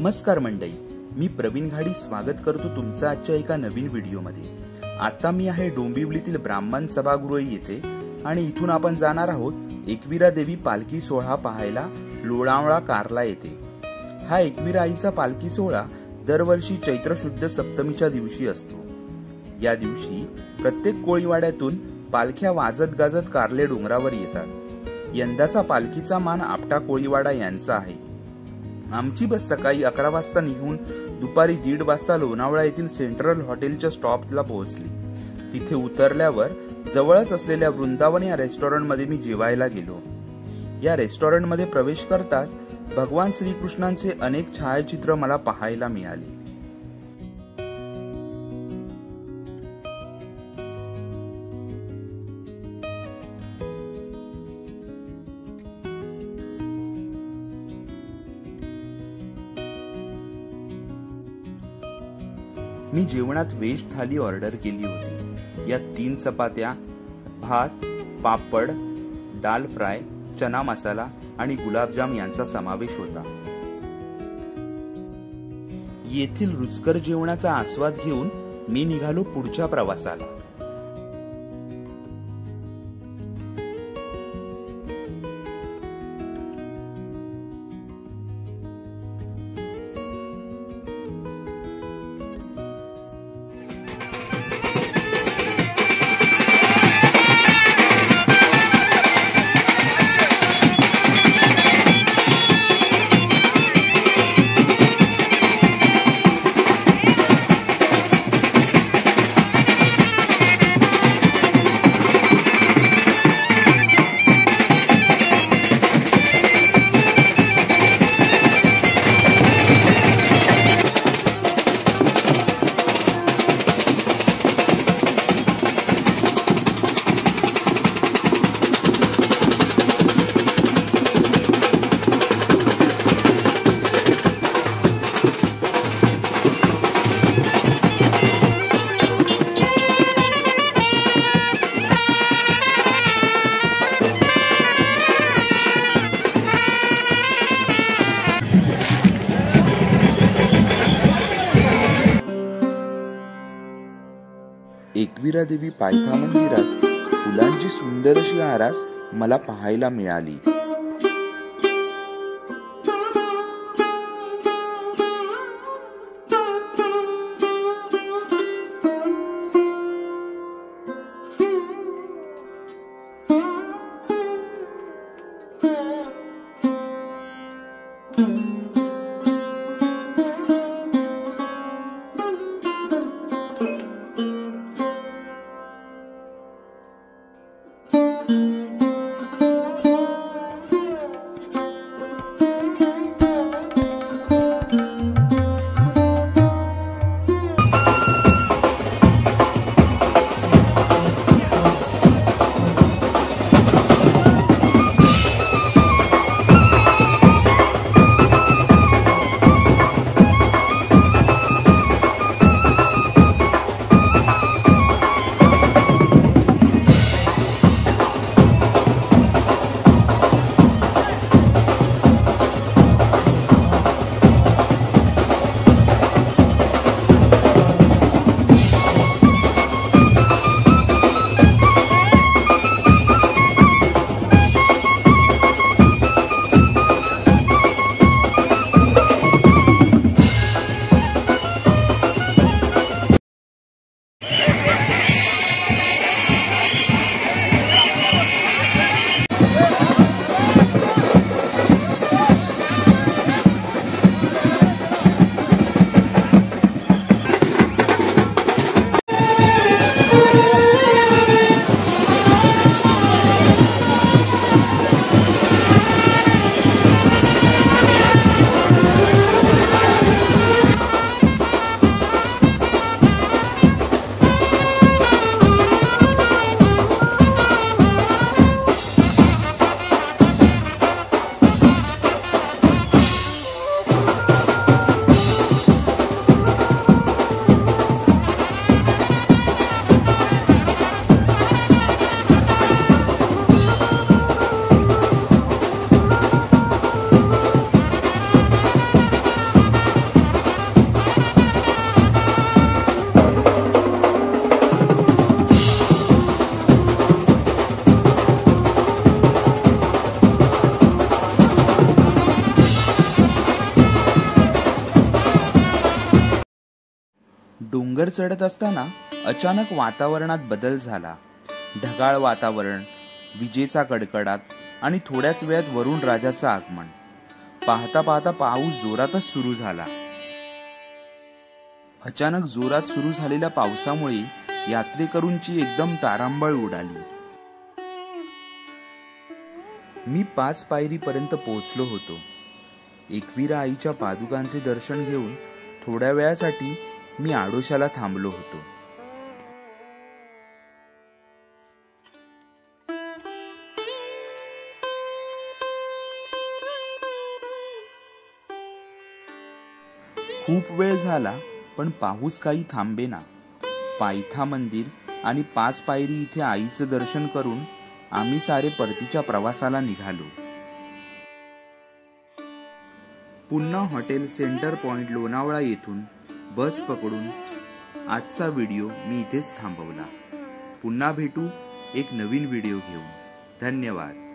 नमस्कार मंडळी, मी प्रवीण घाडी स्वागत करतो तुमचं आजच्या एका नवीन व्हिडिओमध्ये। आता मी आहे डोंबिवलीतील ब्राह्मण सभागृह येथे आणि इथून आपण जाणार आहोत एकविरा देवी पालखी सोहळा पाहायला लोणावळा कारला येथे। हा एकविरा आईचा पालखी सोहळा दरवर्षी चैत्र शुद्ध सप्तमीच्या दिवशी असतो। या दिवशी प्रत्येक कोळीवाड्यातून पालख्या वाजत गाजत कारले डोंगरावर येतात। यंदाचा पालखीचा मान आपटा कोळीवाडा यांचा आहे। आमची बस सकाळी 11 वाजता निघून दुपारी 1:30 वाजता लोणावळा येथील सेंट्रल हॉटेलच्या स्टॉपला पोहोचली। तिथे उतरल्यावर जवळच असलेल्या वृंदावन या रेस्टॉरंटमध्ये मी जेवायला गेलो। या रेस्टॉरंटमध्ये प्रवेश करताच भगवान श्रीकृष्णांचे अनेक छायाचित्र मला पाहायला मिळाले। मी जेवणात व्हेज थाली ऑर्डर केली होती। यात 3 चपात्या, भात, पापड, दाल फ्राय, चना मसाला आणि गुलाबजाम यांचा समावेश होता। येथील रुचकर जेवणाचा आस्वाद घेऊन मी निघालो पुढच्या प्रवासाला। एकविरा देवी पायथा मंदिरात फुलांची सुंदर अशी आरास मला पाहायला मिळाली। चढत असताना अचानक वातावरणात बदल झाला. ढगाळ वातावरण, विजेचा कडकडाट आणि थोड्याच वेळात वरुण राजाचं आगमन. पाहता पाहता पाऊस जोरातच सुरू झाला. अचानक जोरात सुरू झालेल्या पावसामुळे यात्रेकरूंची एकदम तारांबळ उडाली. मी 5 पायरीपर्यंत पोहोचलो होतो. एकविरा आईच्या पादुकांचे दर्शन घेऊन थोड्या वेळासाठी मी आडोशाला थांबलो होतो. खूप वेळ झाला पण पाऊस काही थांबेना. पायथा मंदिर आणि 5 पायरी इथे आईचं दर्शन करून आम्ही सारे परतीच्या प्रवासाला निघालो. पुन्हा हॉटेल सेंटर पॉइंट लोणावळा येथून बस पकडून आजचा व्हिडिओ मी इथेच थांबवला. पुन्हा भेटू एक नवीन व्हिडिओ घेऊन. धन्यवाद.